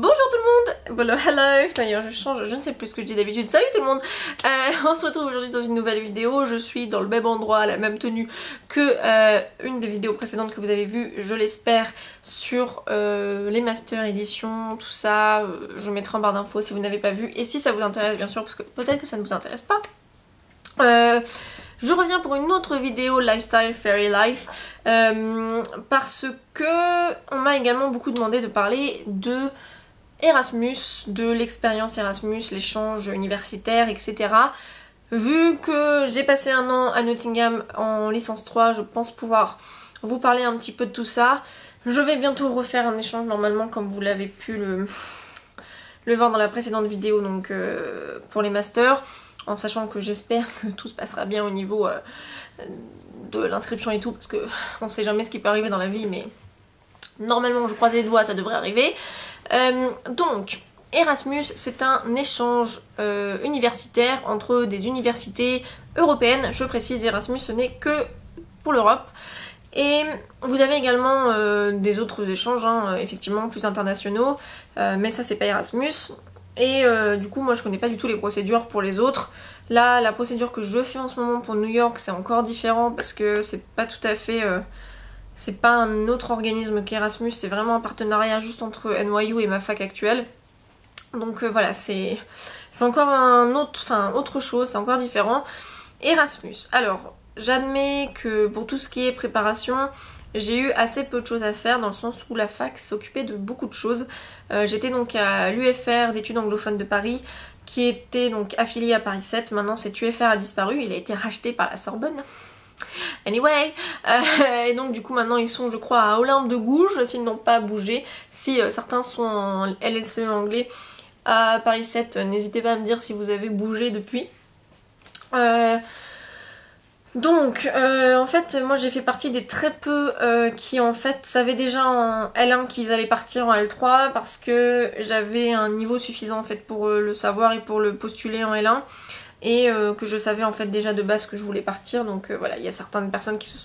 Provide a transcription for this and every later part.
Bonjour tout le monde, bon hello, d'ailleurs je change, je ne sais plus ce que je dis d'habitude, salut tout le monde. On se retrouve aujourd'hui dans une nouvelle vidéo, je suis dans le même endroit, la même tenue que une des vidéos précédentes que vous avez vues, je l'espère, sur les Master éditions, tout ça, je mettrai en barre d'infos si vous n'avez pas vu, et si ça vous intéresse bien sûr, parce que peut-être que ça ne vous intéresse pas. Je reviens pour une autre vidéo Lifestyle Fairy Life parce que on m'a également beaucoup demandé de parler de Erasmus, de l'expérience Erasmus, l'échange universitaire, etc. Vu que j'ai passé un an à Nottingham en licence 3, je pense pouvoir vous parler un petit peu de tout ça. Je vais bientôt refaire un échange normalement comme vous l'avez pu le voir dans la précédente vidéo, donc pour les masters, en sachant que j'espère que tout se passera bien au niveau de l'inscription et tout, parce que on sait jamais ce qui peut arriver dans la vie, mais normalement je croise les doigts, ça devrait arriver. Donc Erasmus, c'est un échange universitaire entre des universités européennes. Je précise, Erasmus ce n'est que pour l'Europe. Et vous avez également des autres échanges, hein, effectivement plus internationaux, mais ça c'est pas Erasmus. Et du coup moi je connais pas du tout les procédures pour les autres. Là la procédure que je fais en ce moment pour New York c'est encore différent parce que c'est pas tout à fait... c'est pas un autre organisme qu'Erasmus, c'est vraiment un partenariat juste entre NYU et ma fac actuelle. Donc voilà, c'est encore autre chose, c'est encore différent. Erasmus, alors j'admets que pour tout ce qui est préparation, j'ai eu assez peu de choses à faire dans le sens où la fac s'occupait de beaucoup de choses. J'étais donc à l'UFR d'études anglophones de Paris, qui était donc affilié à Paris 7, maintenant cet UFR a disparu, il a été racheté par la Sorbonne. Anyway, et donc du coup maintenant ils sont je crois à Olympe de Gouges s'ils n'ont pas bougé. Si certains sont en LLCE anglais à Paris 7, n'hésitez pas à me dire si vous avez bougé depuis. En fait moi j'ai fait partie des très peu qui en fait savaient déjà en L1 qu'ils allaient partir en L3 parce que j'avais un niveau suffisant en fait pour le savoir et pour le postuler en L1. Et que je savais en fait déjà de base que je voulais partir, donc voilà, il y a certaines personnes qui s'y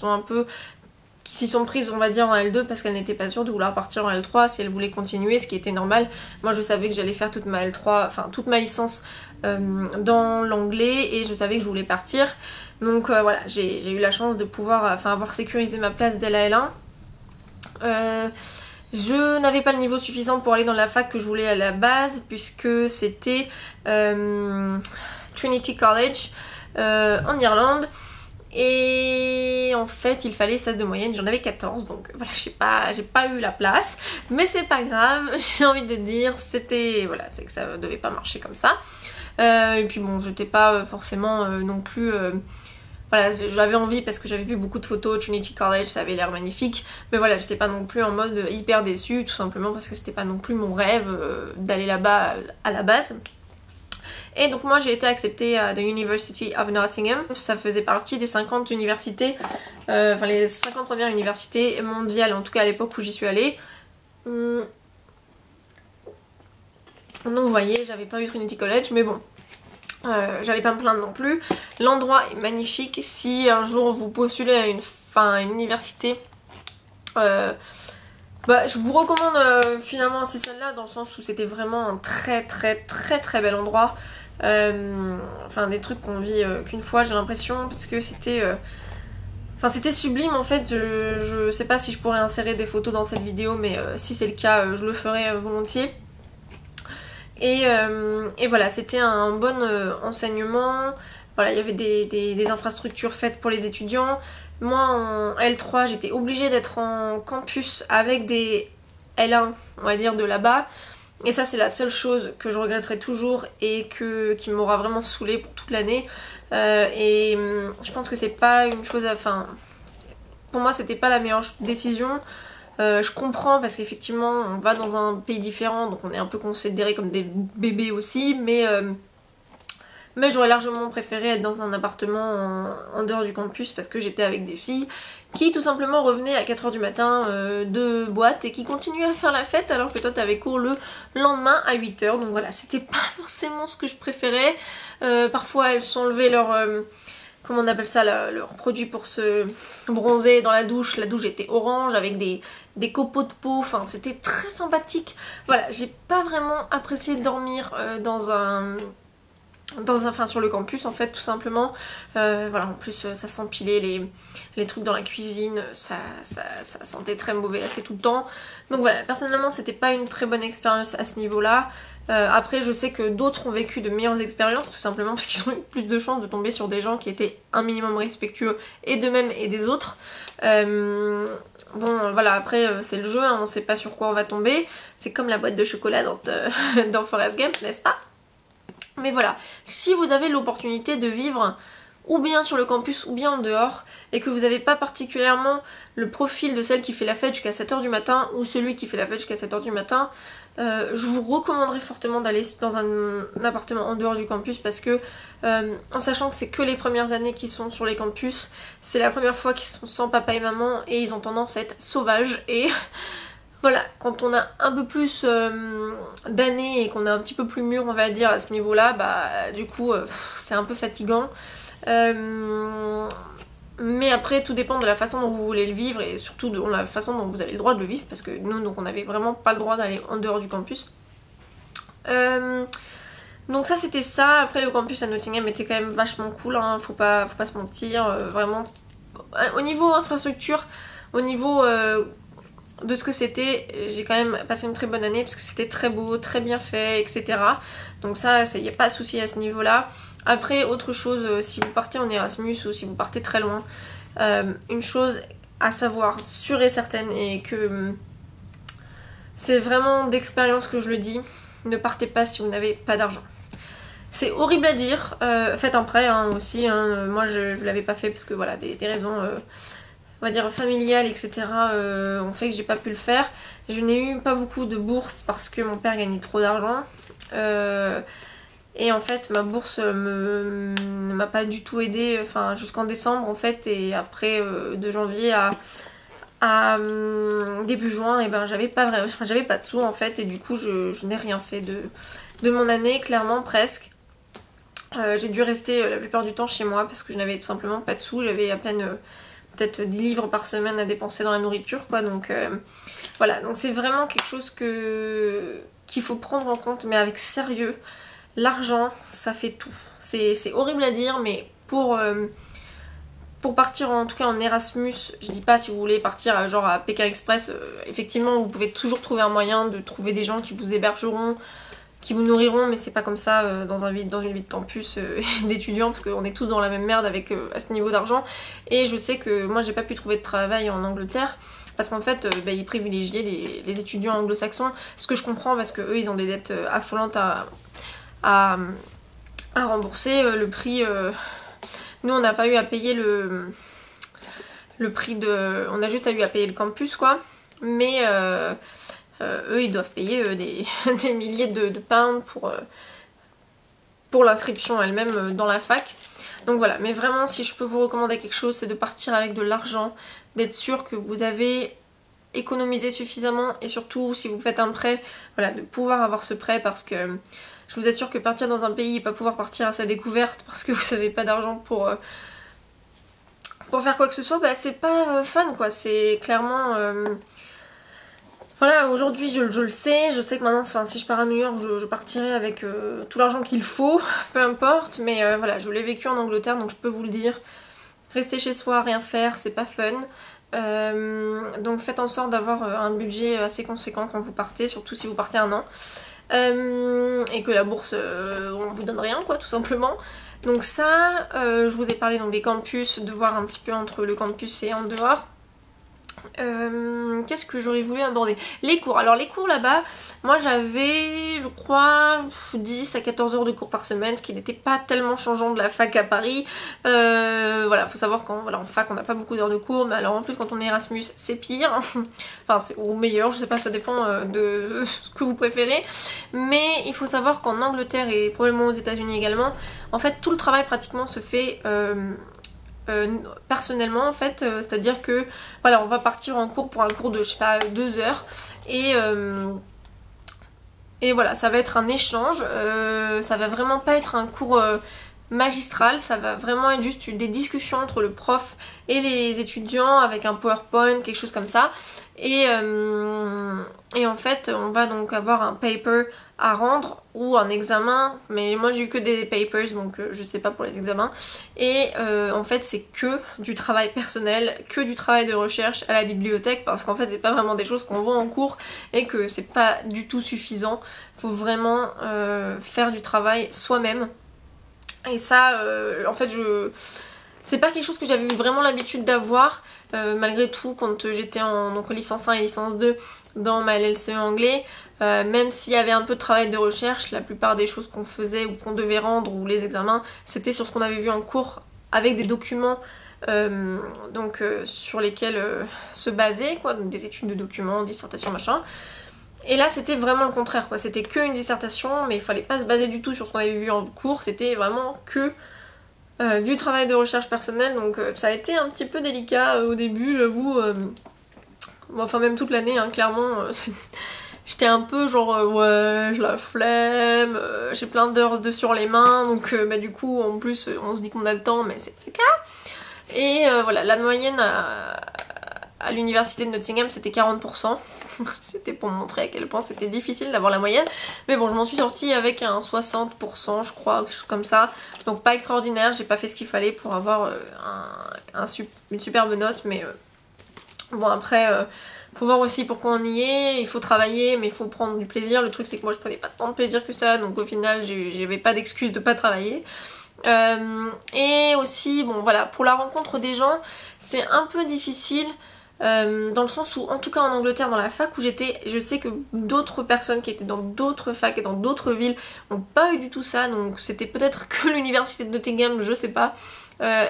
sont prises on va dire en L2 parce qu'elles n'étaient pas sûres de vouloir partir en L3 si elles voulaient continuer, ce qui était normal. Moi je savais que j'allais faire toute ma L3, enfin toute ma licence dans l'anglais et je savais que je voulais partir, donc voilà, j'ai eu la chance de pouvoir avoir sécurisé ma place dès la L1. Je n'avais pas le niveau suffisant pour aller dans la fac que je voulais à la base puisque c'était Trinity College en Irlande et en fait il fallait 16 de moyenne, j'en avais 14 donc voilà, j'ai pas eu la place, mais c'est pas grave, j'ai envie de dire c'était voilà, c'est que ça devait pas marcher comme ça. Et puis bon, j'étais pas forcément non plus voilà, j'avais envie parce que j'avais vu beaucoup de photos Trinity College, ça avait l'air magnifique, mais voilà, j'étais pas non plus en mode hyper déçue, tout simplement parce que c'était pas non plus mon rêve d'aller là-bas à la base. Et donc moi j'ai été acceptée à the University of Nottingham, ça faisait partie des 50 universités, les 50 premières universités mondiales, en tout cas à l'époque où j'y suis allée. Donc vous voyez, j'avais pas eu Trinity College, mais bon, j'allais pas me plaindre non plus. L'endroit est magnifique, si un jour vous postulez à une université, je vous recommande finalement c'est celle-là, dans le sens où c'était vraiment un très bel endroit. Des trucs qu'on vit qu'une fois, j'ai l'impression, parce que c'était c'était sublime en fait. Je sais pas si je pourrais insérer des photos dans cette vidéo, mais si c'est le cas je le ferai volontiers. Et voilà, c'était un bon enseignement. Voilà, il y avait des infrastructures faites pour les étudiants. Moi en L3 j'étais obligée d'être en campus avec des L1 on va dire de là-bas. Et ça c'est la seule chose que je regretterai toujours et qui m'aura vraiment saoulée pour toute l'année. Je pense que c'est pas une chose pour moi c'était pas la meilleure décision. Je comprends parce qu'effectivement on va dans un pays différent, donc on est un peu considérés comme des bébés aussi, mais j'aurais largement préféré être dans un appartement en dehors du campus parce que j'étais avec des filles qui tout simplement revenaient à 4h du matin de boîte et qui continuaient à faire la fête alors que toi t'avais cours le lendemain à 8h. Donc voilà, c'était pas forcément ce que je préférais. Parfois elles sont levées comment on appelle ça, leur produit pour se bronzer dans la douche. La douche était orange avec des copeaux de peau, enfin c'était très sympathique. Voilà, j'ai pas vraiment apprécié de dormir enfin sur le campus en fait, tout simplement. Voilà, en plus ça s'empilait les trucs dans la cuisine, ça sentait très mauvais assez tout le temps. Donc voilà, personnellement c'était pas une très bonne expérience à ce niveau là. Après je sais que d'autres ont vécu de meilleures expériences, tout simplement parce qu'ils ont eu plus de chances de tomber sur des gens qui étaient un minimum respectueux et d'eux-mêmes et des autres. Bon voilà, après c'est le jeu, hein, on sait pas sur quoi on va tomber. C'est comme la boîte de chocolat dans Forrest Gump, n'est-ce pas? Mais voilà, si vous avez l'opportunité de vivre ou bien sur le campus ou bien en dehors, et que vous n'avez pas particulièrement le profil de celle qui fait la fête jusqu'à 7h du matin ou celui qui fait la fête jusqu'à 7h du matin, je vous recommanderais fortement d'aller dans un appartement en dehors du campus, parce que en sachant que c'est que les premières années qui sont sur les campus, c'est la première fois qu'ils sont sans papa et maman et ils ont tendance à être sauvages et voilà, quand on a un peu plus d'années et qu'on est un petit peu plus mûr, on va dire, à ce niveau-là, bah du coup c'est un peu fatigant. Mais après tout dépend de la façon dont vous voulez le vivre et surtout de la façon dont vous avez le droit de le vivre, parce que nous donc on n'avait vraiment pas le droit d'aller en dehors du campus. Donc ça c'était ça. Après le campus à Nottingham était quand même vachement cool, hein, faut pas se mentir, vraiment au niveau infrastructure, au niveau de ce que c'était, j'ai quand même passé une très bonne année parce que c'était très beau, très bien fait, etc. Donc ça, il n'y a pas de souci à ce niveau-là. Après, autre chose, si vous partez en Erasmus ou si vous partez très loin, une chose à savoir sûre et certaine, et que c'est vraiment d'expérience que je le dis, ne partez pas si vous n'avez pas d'argent. C'est horrible à dire, faites un prêt hein, aussi, hein. Moi je l'avais pas fait parce que voilà, des raisons on va dire familiales, etc. ont fait que j'ai pas pu le faire. Je n'ai eu pas beaucoup de bourses parce que mon père gagnait trop d'argent. Et en fait ma bourse ne m'a pas du tout aidée, enfin jusqu'en décembre en fait, et après de janvier à début juin, et ben j'avais pas de sous en fait, et du coup je n'ai rien fait de mon année, clairement presque. J'ai dû rester la plupart du temps chez moi parce que je n'avais tout simplement pas de sous, j'avais à peine peut-être 10 livres par semaine à dépenser dans la nourriture quoi, donc voilà, donc c'est vraiment quelque chose qu'il faut prendre en compte, mais avec sérieux. L'argent ça fait tout, c'est horrible à dire, mais pour partir en tout cas en Erasmus, je dis pas si vous voulez partir genre à Pékin Express, effectivement vous pouvez toujours trouver un moyen de trouver des gens qui vous hébergeront, qui vous nourriront, mais c'est pas comme ça dans une vie de campus d'étudiants, parce qu'on est tous dans la même merde avec à ce niveau d'argent. Et je sais que moi j'ai pas pu trouver de travail en Angleterre parce qu'en fait ils privilégiaient les étudiants anglo-saxons, ce que je comprends parce que eux ils ont des dettes affolantes à rembourser. Le prix, nous on n'a pas eu à payer le prix de, on a juste eu à payer le campus quoi, mais eux ils doivent payer des milliers de pounds pour l'inscription elle-même dans la fac. Donc voilà, mais vraiment si je peux vous recommander quelque chose, c'est de partir avec de l'argent, d'être sûr que vous avez économisé suffisamment, et surtout si vous faites un prêt, voilà, de pouvoir avoir ce prêt, parce que je vous assure que partir dans un pays et pas pouvoir partir à sa découverte parce que vous n'avez pas d'argent pour faire quoi que ce soit, bah c'est pas fun quoi, c'est clairement... Voilà, aujourd'hui je le sais, je sais que maintenant si je pars à New York je partirai avec tout l'argent qu'il faut, peu importe, mais voilà, je l'ai vécu en Angleterre donc je peux vous le dire, rester chez soi, rien faire, c'est pas fun. Donc faites en sorte d'avoir un budget assez conséquent quand vous partez, surtout si vous partez un an. Et que la bourse on vous donne rien quoi, tout simplement. Donc ça, je vous ai parlé donc des campus, de voir un petit peu entre le campus et en dehors. Qu'est-ce que j'aurais voulu aborder? Les cours. Alors les cours là-bas, moi j'avais je crois 10 à 14 heures de cours par semaine, ce qui n'était pas tellement changeant de la fac à Paris. Voilà, faut savoir qu'en fac on n'a pas beaucoup d'heures de cours, mais alors en plus quand on est Erasmus c'est pire. Enfin c'est au meilleur, je sais pas, ça dépend de ce que vous préférez. Mais il faut savoir qu'en Angleterre et probablement aux États-Unis également, en fait tout le travail pratiquement se fait personnellement en fait, c'est-à-dire que voilà, on va partir en cours pour un cours de je sais pas 2 heures et voilà, ça va être un échange, ça va vraiment pas être un cours magistral, ça va vraiment être juste des discussions entre le prof et les étudiants avec un PowerPoint, quelque chose comme ça. Et en fait, on va donc avoir un paper à rendre ou un examen, mais moi j'ai eu que des papers donc je sais pas pour les examens. Et en fait, c'est que du travail personnel, que du travail de recherche à la bibliothèque, parce qu'en fait, c'est pas vraiment des choses qu'on voit en cours et que c'est pas du tout suffisant. Faut vraiment faire du travail soi-même. Et ça, en fait, c'est pas quelque chose que j'avais eu vraiment l'habitude d'avoir, malgré tout, quand j'étais en donc, licence 1 et licence 2 dans ma LLCE anglais. Même s'il y avait un peu de travail de recherche, la plupart des choses qu'on faisait ou qu'on devait rendre ou les examens, c'était sur ce qu'on avait vu en cours avec des documents sur lesquels se baser, quoi, donc des études de documents, dissertations, machin. Et là c'était vraiment le contraire, quoi. C'était que une dissertation, mais il fallait pas se baser du tout sur ce qu'on avait vu en cours, c'était vraiment que du travail de recherche personnelle, donc ça a été un petit peu délicat au début, j'avoue. Enfin même toute l'année, hein, clairement, j'étais un peu genre ouais, j'ai la flemme, j'ai plein d'heures sur les mains, donc du coup en plus on se dit qu'on a le temps, mais c'est pas le cas. Et voilà, la moyenne à l'université de Nottingham c'était 40%. C'était pour montrer à quel point c'était difficile d'avoir la moyenne. Mais bon, je m'en suis sortie avec un 60%, je crois, quelque chose comme ça. Donc pas extraordinaire, j'ai pas fait ce qu'il fallait pour avoir une superbe note. Mais bon, après, faut voir aussi pourquoi on y est. Il faut travailler, mais il faut prendre du plaisir. Le truc, c'est que moi, je prenais pas tant de plaisir que ça. Donc au final, j'avais pas d'excuse de pas travailler. Et aussi, bon voilà, pour la rencontre des gens, c'est un peu difficile. Dans le sens où, en tout cas en Angleterre, dans la fac où j'étais, je sais que d'autres personnes qui étaient dans d'autres facs et dans d'autres villes n'ont pas eu du tout ça, donc c'était peut-être que l'université de Nottingham, je sais pas.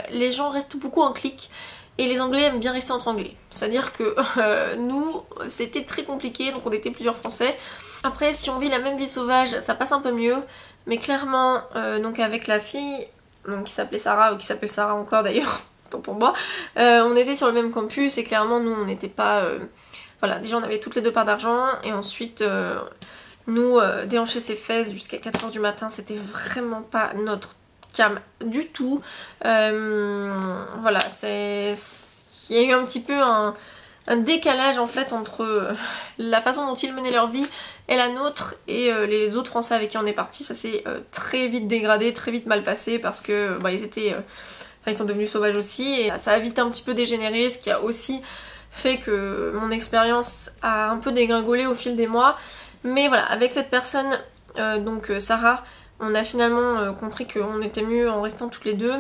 Les gens restent beaucoup en clique et les Anglais aiment bien rester entre Anglais. C'est-à-dire que nous, c'était très compliqué, donc on était plusieurs Français. Après, si on vit la même vie sauvage, ça passe un peu mieux, mais clairement, donc avec la fille donc, qui s'appelait Sarah, ou qui s'appelle Sarah encore d'ailleurs, pour moi, on était sur le même campus et clairement nous on n'était pas voilà, déjà on avait toutes les deux pas d'argent et ensuite nous déhancher ses fesses jusqu'à 4h du matin, c'était vraiment pas notre cam du tout. Voilà, il y a eu un petit peu un décalage en fait entre la façon dont ils menaient leur vie et la nôtre, et les autres Français avec qui on est parti, ça s'est très vite dégradé, très vite mal passé parce que ils sont devenus sauvages aussi et ça a vite un petit peu dégénéré, ce qui a aussi fait que mon expérience a un peu dégringolé au fil des mois. Mais voilà, avec cette personne, Sarah, on a finalement compris qu'on était mieux en restant toutes les deux.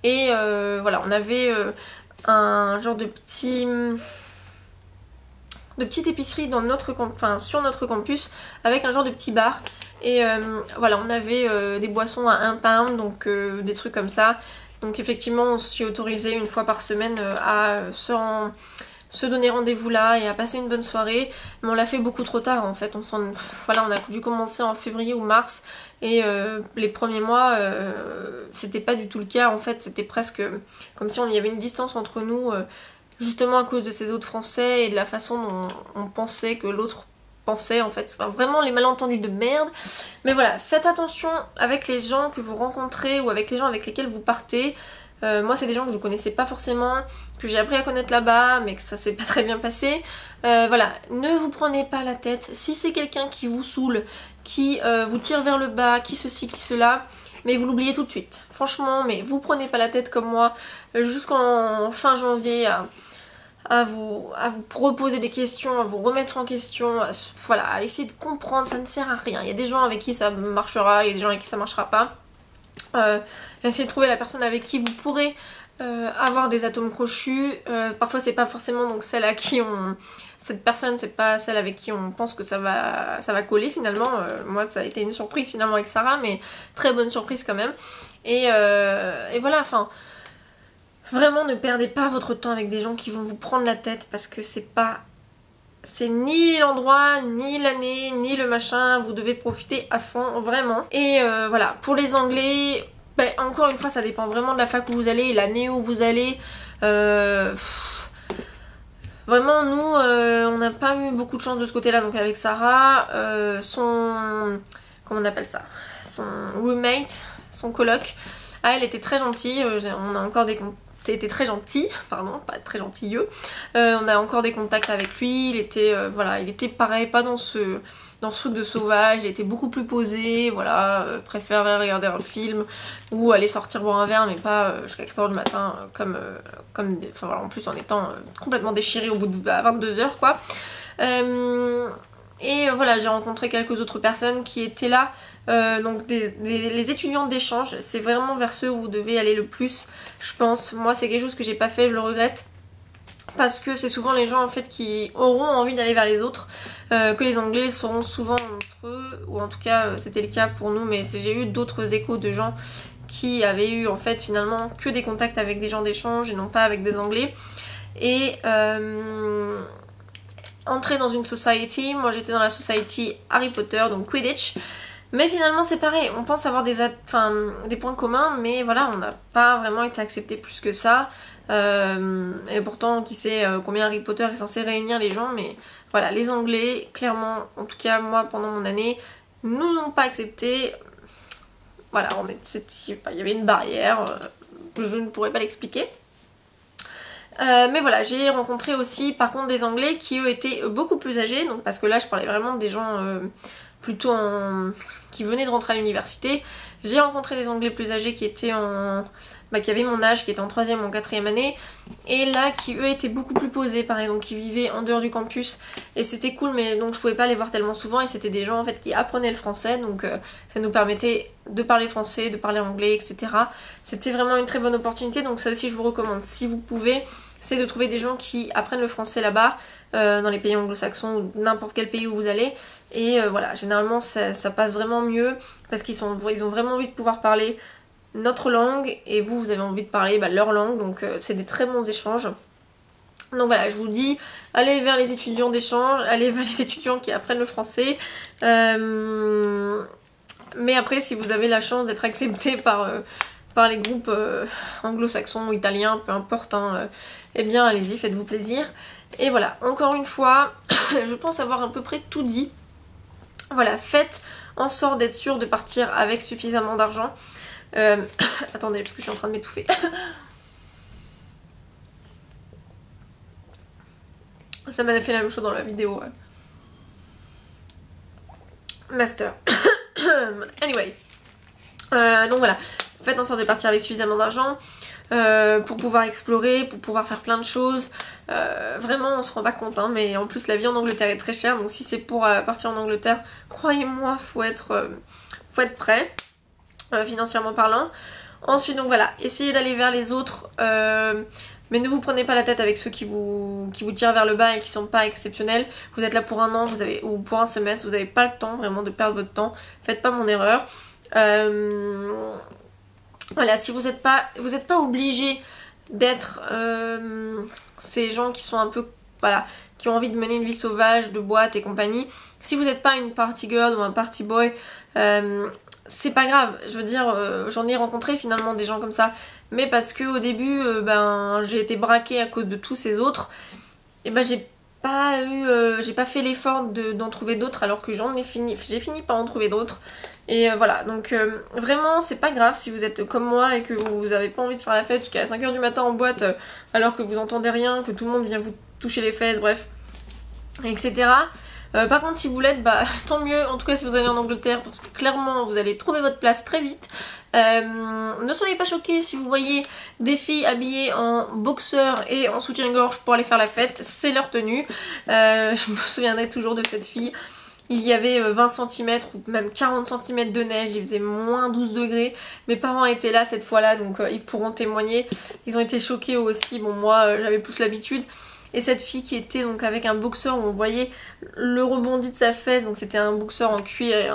Et voilà, on avait un genre de petite épicerie sur notre campus avec un genre de petit bar. Et voilà, on avait des boissons à 1 pound, donc des trucs comme ça. Donc effectivement on s'y autorisait une fois par semaine à se donner rendez-vous là et à passer une bonne soirée. Mais on l'a fait beaucoup trop tard en fait. On a dû commencer en février ou mars et les premiers mois c'était pas du tout le cas en fait. C'était presque comme si il y avait une distance entre nous justement à cause de ces autres Français et de la façon dont on pensait que l'autre pensait en fait, enfin, vraiment les malentendus de merde. Mais voilà, faites attention avec les gens que vous rencontrez ou avec les gens avec lesquels vous partez. Moi c'est des gens que je connaissais pas forcément, que j'ai appris à connaître là-bas mais que ça s'est pas très bien passé. Voilà, ne vous prenez pas la tête. Si c'est quelqu'un qui vous saoule, qui vous tire vers le bas, qui ceci, qui cela, mais vous l'oubliez tout de suite. Franchement, mais vous prenez pas la tête comme moi jusqu'en fin janvier à vous reposer des questions, à vous remettre en question, à essayer de comprendre, ça ne sert à rien. Il y a des gens avec qui ça marchera, il y a des gens avec qui ça marchera pas. Essayez de trouver la personne avec qui vous pourrez avoir des atomes crochus. Parfois c'est pas forcément donc celle à qui cette personne, c'est pas celle avec qui on pense que ça va coller finalement. Moi ça a été une surprise finalement avec Sarah, mais très bonne surprise quand même. Et voilà, enfin vraiment ne perdez pas votre temps avec des gens qui vont vous prendre la tête parce que c'est ni l'endroit, ni l'année, ni le machin, vous devez profiter à fond, vraiment. Et voilà, pour les Anglais, encore une fois ça dépend vraiment de la fac où vous allez, l'année où vous allez. Vraiment nous, on n'a pas eu beaucoup de chance de ce côté là, donc avec Sarah, comment on appelle ça, son roommate, son coloc, Ah, elle était très gentille, on a encore des contacts. Était très gentil, pardon, pas très gentilleux. On a encore des contacts avec lui, il était, voilà, il était pareil, pas dans ce truc de sauvage, il était beaucoup plus posé, voilà, préférait regarder un film ou aller sortir boire un verre, mais pas jusqu'à 4h du matin, enfin voilà, en plus en étant complètement déchiré au bout de 22h, quoi. Et voilà, j'ai rencontré quelques autres personnes qui étaient là. Donc les étudiants d'échange, c'est vraiment vers ceux où vous devez aller le plus, je pense. Moi c'est quelque chose que j'ai pas fait, je le regrette, parce que c'est souvent les gens en fait qui auront envie d'aller vers les autres, que les Anglais seront souvent entre eux, ou en tout cas c'était le cas pour nous, mais j'ai eu d'autres échos de gens qui avaient eu en fait finalement que des contacts avec des gens d'échange et non pas avec des Anglais. Et entrer dans une society, moi j'étais dans la society Harry Potter, donc Quidditch. Mais finalement c'est pareil, on pense avoir des points communs, mais voilà, on n'a pas vraiment été accepté plus que ça. Et pourtant, qui sait combien Harry Potter est censé réunir les gens, mais voilà, les Anglais, clairement, en tout cas moi pendant mon année, nous n'ont pas accepté. Voilà, il y avait une barrière, je ne pourrais pas l'expliquer. Mais voilà, j'ai rencontré aussi par contre des Anglais qui eux étaient beaucoup plus âgés, donc parce que là je parlais vraiment des gens plutôt qui venaient de rentrer à l'université. J'ai rencontré des Anglais plus âgés qui étaient qui avaient mon âge, qui étaient en 3e ou en 4e année, et là qui eux étaient beaucoup plus posés, pareil, donc qui vivaient en dehors du campus, et c'était cool, mais donc je pouvais pas les voir tellement souvent, et c'était des gens en fait qui apprenaient le français, donc ça nous permettait de parler français, de parler anglais, etc. C'était vraiment une très bonne opportunité, donc ça aussi je vous recommande, si vous pouvez, c'est de trouver des gens qui apprennent le français là-bas, dans les pays anglo-saxons ou n'importe quel pays où vous allez, et voilà, généralement ça passe vraiment mieux parce qu'ils ont vraiment envie de pouvoir parler notre langue et vous avez envie de parler leur langue, donc c'est des très bons échanges. Donc voilà, je vous dis, allez vers les étudiants d'échange, allez vers les étudiants qui apprennent le français, mais après si vous avez la chance d'être accepté par les groupes anglo-saxons ou italiens, peu importe, hein, eh bien allez-y, faites-vous plaisir. Et voilà, encore une fois, je pense avoir à peu près tout dit. Voilà, faites en sorte d'être sûr de partir avec suffisamment d'argent. Attendez, parce que je suis en train de m'étouffer. Ça m'a fait la même chose dans la vidéo. Master. Anyway. Donc voilà, faites en sorte de partir avec suffisamment d'argent. Pour pouvoir explorer, pour pouvoir faire plein de choses. Vraiment on se rend pas compte, hein, mais en plus la vie en Angleterre est très chère, donc si c'est pour partir en Angleterre, croyez-moi, faut être prêt, financièrement parlant. Ensuite donc voilà, essayez d'aller vers les autres, mais ne vous prenez pas la tête avec ceux qui vous tirent vers le bas et qui sont pas exceptionnels. Vous êtes là pour un an, ou pour un semestre, vous n'avez pas le temps vraiment de perdre votre temps, faites pas mon erreur. Voilà, si vous n'êtes pas obligé d'être ces gens qui sont un peu, voilà, qui ont envie de mener une vie sauvage, de boîte et compagnie. Si vous n'êtes pas une party girl ou un party boy, c'est pas grave. Je veux dire, j'en ai rencontré finalement des gens comme ça, mais parce que au début, j'ai été braquée à cause de tous ces autres, et j'ai pas fait l'effort d'en trouver d'autres, alors que j'ai fini par en trouver d'autres. Et voilà, donc vraiment c'est pas grave si vous êtes comme moi et que vous avez pas envie de faire la fête jusqu'à 5h du matin en boîte, alors que vous entendez rien, que tout le monde vient vous toucher les fesses, bref, etc. Par contre si vous l'êtes, tant mieux, en tout cas si vous allez en Angleterre, parce que clairement vous allez trouver votre place très vite. Ne soyez pas choqués si vous voyez des filles habillées en boxeur et en soutien-gorge pour aller faire la fête, c'est leur tenue. Je me souviendrai toujours de cette fille. Il y avait 20 cm ou même 40 cm de neige, il faisait moins 12 degrés. Mes parents étaient là cette fois-là, donc ils pourront témoigner. Ils ont été choqués aussi, bon moi j'avais plus l'habitude. Et cette fille qui était donc avec un boxeur où on voyait le rebondi de sa fesse, donc c'était un boxeur en cuir et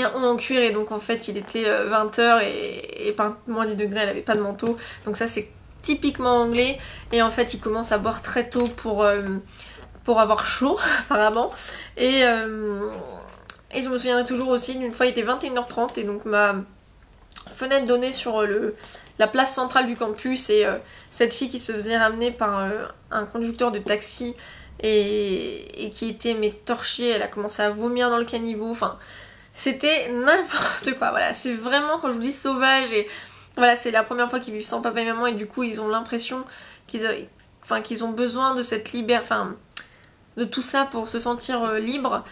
un haut en cuir, et donc en fait il était 20h et par moins 10 degrés, elle avait pas de manteau. Donc ça c'est typiquement anglais, et en fait il commence à boire très tôt pour avoir chaud apparemment, et je me souviendrai toujours aussi d'une fois, il était 21h30 et donc ma fenêtre donnait sur la place centrale du campus, et cette fille qui se faisait ramener par un conducteur de taxi et qui était torchée, elle a commencé à vomir dans le caniveau, enfin C'était n'importe quoi, voilà, c'est vraiment quand je vous dis sauvage et voilà, c'est la première fois qu'ils vivent sans papa et maman et du coup ils ont l'impression qu'ils ont besoin de cette de tout ça pour se sentir libre.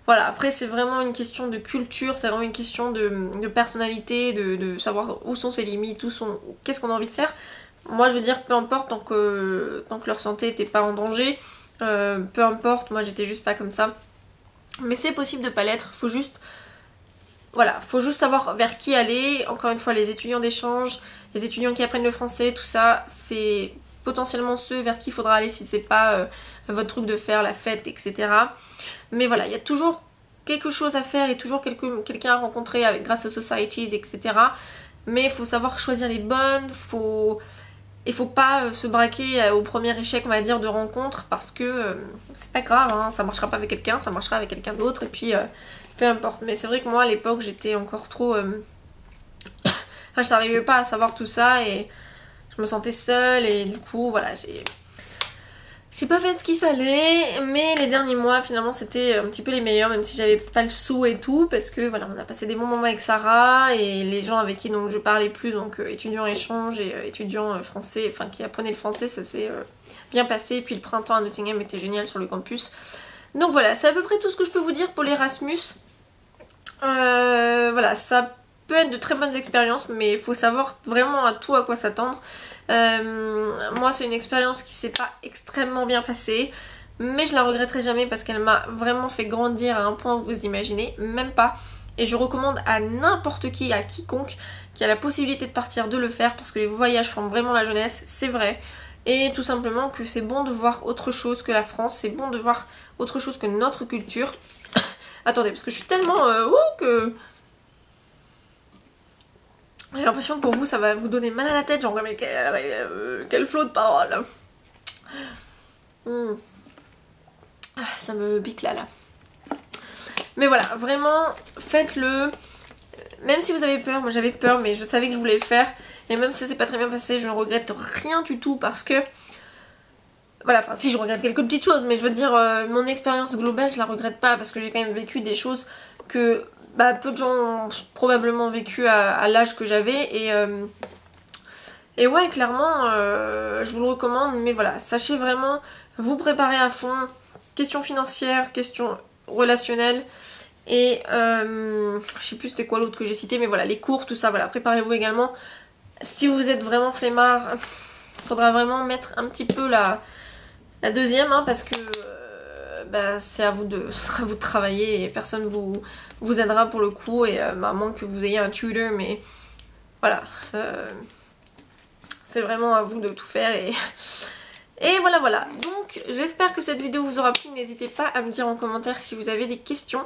Voilà, après c'est vraiment une question de culture, c'est vraiment une question de personnalité, de savoir où sont ses limites, qu'est-ce qu'on a envie de faire. Moi je veux dire peu importe tant que leur santé n'était pas en danger, peu importe, moi j'étais juste pas comme ça. Mais c'est possible de pas l'être, faut juste savoir vers qui aller. Encore une fois, les étudiants d'échange, les étudiants qui apprennent le français, tout ça, c'est potentiellement ceux vers qui il faudra aller si c'est pas votre truc de faire la fête, etc. Mais voilà, il y a toujours quelque chose à faire et toujours quelqu'un à rencontrer grâce aux societies, etc. Mais il faut savoir choisir les bonnes, il faut pas se braquer au premier échec, on va dire, de rencontre parce que c'est pas grave, hein, ça marchera pas avec quelqu'un, ça marchera avec quelqu'un d'autre et puis peu importe. Mais c'est vrai que moi à l'époque j'étais encore trop... Enfin, je n'arrivais pas à savoir tout ça et je me sentais seule et du coup voilà, j'ai pas fait ce qu'il fallait, mais les derniers mois finalement c'était un petit peu les meilleurs, même si j'avais pas le sou et tout, parce que voilà, on a passé des bons moments avec Sarah et les gens avec qui donc je parlais plus, donc étudiants échange et étudiants français, enfin qui apprenaient le français, ça s'est bien passé. Et puis le printemps à Nottingham était génial sur le campus. Donc voilà, c'est à peu près tout ce que je peux vous dire pour l'Erasmus. Voilà, ça peut être de très bonnes expériences, mais il faut savoir vraiment à tout à quoi s'attendre. Moi c'est une expérience qui s'est pas extrêmement bien passée, mais je la regretterai jamais parce qu'elle m'a vraiment fait grandir à un point où vous imaginez même pas. Et je recommande à n'importe qui, à quiconque qui a la possibilité de partir, de le faire, parce que les voyages font vraiment la jeunesse, c'est vrai. Et tout simplement que c'est bon de voir autre chose que la France, c'est bon de voir autre chose que notre culture. Attendez, parce que je suis tellement que... J'ai l'impression que pour vous ça va vous donner mal à la tête, genre mais quel flot de paroles. Ça me pique là. Mais voilà, vraiment faites-le. Même si vous avez peur, moi j'avais peur mais je savais que je voulais le faire. Et même si ça s'est pas très bien passé, je ne regrette rien du tout parce que... Voilà, enfin si je regrette quelques petites choses, mais je veux dire mon expérience globale je la regrette pas parce que j'ai quand même vécu des choses que... peu de gens ont probablement vécu à l'âge que j'avais et ouais clairement je vous le recommande, mais voilà, sachez vraiment vous préparer à fond, questions financières, questions relationnelles et je sais plus c'était quoi l'autre que j'ai cité, mais voilà, les cours, tout ça, voilà, préparez-vous également. Si vous êtes vraiment flemmard, faudra vraiment mettre un petit peu la deuxième, hein, parce que c'est à vous ce sera à vous de travailler et personne vous aidera pour le coup, et à moins que vous ayez un tutor, mais voilà, c'est vraiment à vous de tout faire et voilà. Donc j'espère que cette vidéo vous aura plu, n'hésitez pas à me dire en commentaire si vous avez des questions,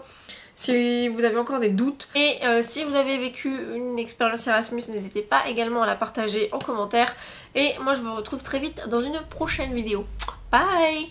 si vous avez encore des doutes, et si vous avez vécu une expérience Erasmus, n'hésitez pas également à la partager en commentaire, et moi je vous retrouve très vite dans une prochaine vidéo. Bye!